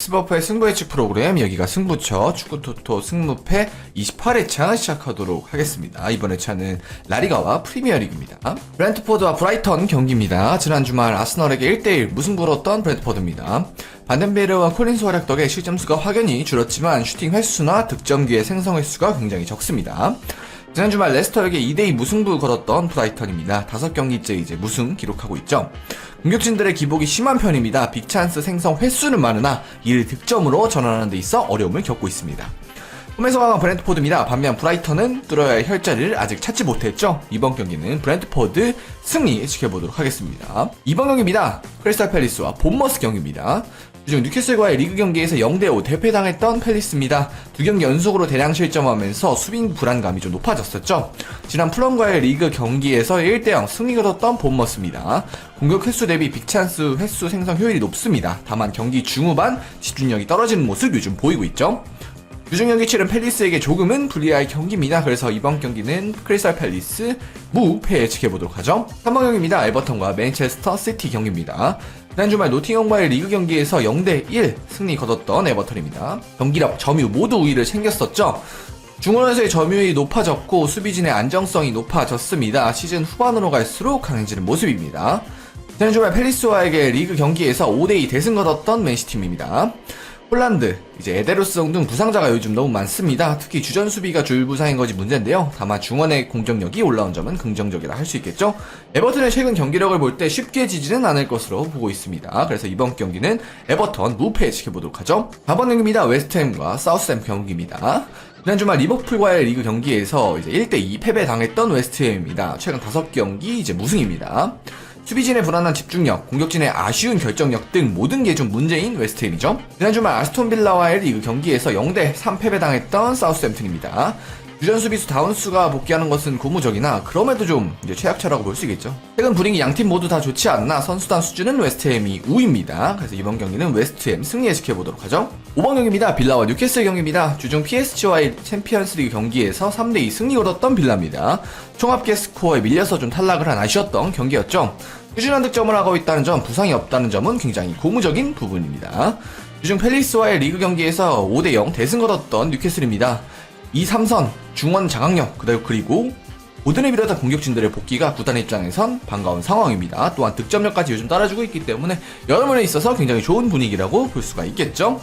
엑스버퍼의 승부 예측 프로그램, 여기가 승부처 축구토토 승무패 28회차 시작하도록 하겠습니다. 이번 회차는 라리가와 프리미어리그입니다. 브렌트포드와 브라이턴 경기입니다. 지난 주말 아스널에게 1대1 무승부를 브렌트포드입니다. 반덴베르와 콜린스 활약 덕에 실점수가 확연히 줄었지만 슈팅 횟수나 득점 기회 생성 횟수가 굉장히 적습니다. 지난 주말 레스터에게 2대2 무승부 걸었던 브라이턴입니다. 5경기째 이제 무승 기록하고 있죠. 공격진들의 기복이 심한 편입니다. 빅찬스 생성 횟수는 많으나 이를 득점으로 전환하는 데 있어 어려움을 겪고 있습니다. 홈에서 강한 브렌트포드입니다. 반면 브라이턴은 뚫어야 할 혈자리를 아직 찾지 못했죠. 이번 경기는 브렌트포드 승리 지켜보도록 하겠습니다. 이번 경기입니다. 크리스탈 팰리스와 본머스 경기입니다. 그중 뉴캐슬과의 리그 경기에서 0대5 대패당했던 팰리스입니다. 두 경기 연속으로 대량 실점하면서 수비 불안감이 좀 높아졌었죠. 지난 풀럼과의 리그 경기에서 1대0 승리를 얻었던 본머스입니다. 공격 횟수 대비 빅찬스 횟수 생성 효율이 높습니다. 다만 경기 중후반 집중력이 떨어지는 모습 요즘 보이고 있죠. 유중 경기 치른 팰리스에게 조금은 불리할 경기입니다. 그래서 이번 경기는 크리스탈 팰리스 무패 지켜보도록 하죠. 3번 경기입니다. 에버턴과 맨체스터 시티 경기입니다. 지난 주말 노팅엄과의 리그 경기에서 0대1 승리 거뒀던 에버턴입니다. 경기력, 점유 모두 우위를 챙겼었죠. 중원에서의 점유율이 높아졌고 수비진의 안정성이 높아졌습니다. 시즌 후반으로 갈수록 강해지는 모습입니다. 지난 주말 팰리스와에게 리그 경기에서 5대2 대승 거뒀던 맨시티입니다. 홀란드, 이제 에데르송 등 부상자가 요즘 너무 많습니다. 특히 주전 수비가 줄부상인 것이 문제인데요. 다만 중원의 공격력이 올라온 점은 긍정적이라 할 수 있겠죠. 에버턴의 최근 경기력을 볼 때 쉽게 지지는 않을 것으로 보고 있습니다. 그래서 이번 경기는 에버턴 무패 지켜보도록 하죠. 4번 경기입니다. 웨스트햄과 사우스햄 경기입니다. 지난 주말 리버풀과의 리그 경기에서 이제 1대2 패배당했던 웨스트햄입니다. 최근 5경기 이제 무승입니다. 수비진의 불안한 집중력, 공격진의 아쉬운 결정력 등 모든 게 좀 문제인 웨스트햄이죠. 지난 주말 아스톤빌라와의 리그 경기에서 0대3 패배당했던 사우스햄튼입니다. 주전 수비수 다운수가 복귀하는 것은 고무적이나 그럼에도 좀 이제 최악차라고 볼 수 있겠죠. 최근 분위기 양팀 모두 다 좋지 않나 선수단 수준은 웨스트햄이 우위입니다. 그래서 이번 경기는 웨스트햄 승리에 지켜보도록 하죠. 5번 경기입니다. 빌라와 뉴캐슬 경기입니다. 주중 PSG와의 챔피언스리그 경기에서 3대2 승리 얻었던 빌라입니다. 총합계 스코어에 밀려서 좀 탈락을 한 아쉬웠던 경기였죠. 꾸준한 득점을 하고 있다는 점, 부상이 없다는 점은 굉장히 고무적인 부분입니다. 주중 팰리스와의 리그 경기에서 5대0 대승 거뒀던 뉴캐슬입니다. 2-3선, 중원 장악력, 그리고 모든을 비롯한 공격진들의 복귀가 구단 입장에선 반가운 상황입니다. 또한 득점력까지 요즘 따라주고 있기 때문에 여러 면에 있어서 굉장히 좋은 분위기라고 볼 수가 있겠죠.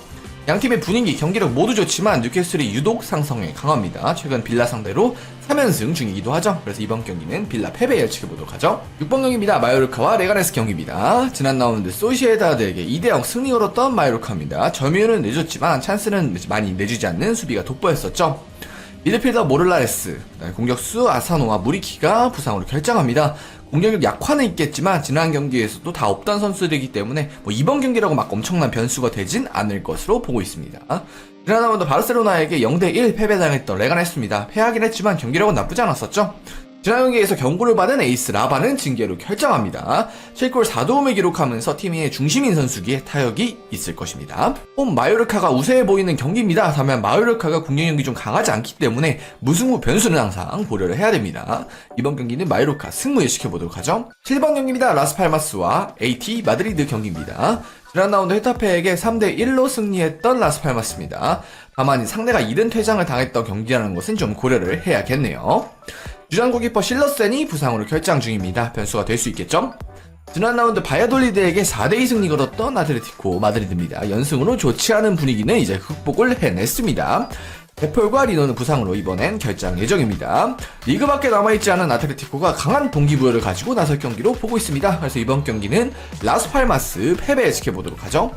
양팀의 분위기, 경기력 모두 좋지만 뉴캐슬이 유독 상성에 강합니다. 최근 빌라 상대로 3연승 중이기도 하죠. 그래서 이번 경기는 빌라 패배에 지켜보도록 하죠. 6번 경기입니다. 마요르카와 레가네스 경기입니다. 지난 라운드 소시에다드에게 2대0 승리 얻었던 마요르카입니다. 점유율은 내줬지만 찬스는 많이 내주지 않는 수비가 돋보였었죠. 미드필더 모를라레스, 공격수 아사노와 무리키가 부상으로 결장합니다. 공격력 약화는 있겠지만 지난 경기에서도 다 없던 선수들이기 때문에 이번 경기라고 막 엄청난 변수가 되진 않을 것으로 보고 있습니다. 지난 라운드 바르셀로나에게 0대1 패배당했던 레가네스입니다. 패하긴 했지만 경기력은 나쁘지 않았었죠. 지난 경기에서 경고를 받은 에이스 라바는 징계로 결장합니다. 7골 4도움을 기록하면서 팀의 중심인 선수기에 타격이 있을 것입니다. 홈 마요르카가 우세해 보이는 경기입니다. 다만 마요르카가 공격력이 좀 강하지 않기 때문에 무승부 변수는 항상 고려를 해야 됩니다. 이번 경기는 마요르카 승무에 시켜보도록 하죠. 7번 경기입니다. 라스팔마스와 AT 마드리드 경기입니다. 지난 라운드 헤타페에게 3대1로 승리했던 라스팔마스입니다. 다만 상대가 2등 퇴장을 당했던 경기라는 것은 좀 고려를 해야겠네요. 주전 골키퍼 실러센이 부상으로 결장 중입니다. 변수가 될 수 있겠죠? 지난 라운드 바야돌리드에게 4대2 승리 거뒀던 아틀레티코 마드리드입니다. 연승으로 좋지 않은 분위기는 이제 극복을 해냈습니다. 데폴과 리노는 부상으로 이번엔 결장 예정입니다. 리그밖에 남아있지 않은 아틀레티코가 강한 동기부여를 가지고 나설 경기로 보고 있습니다. 그래서 이번 경기는 라스팔마스 패배 지켜보도록 하죠.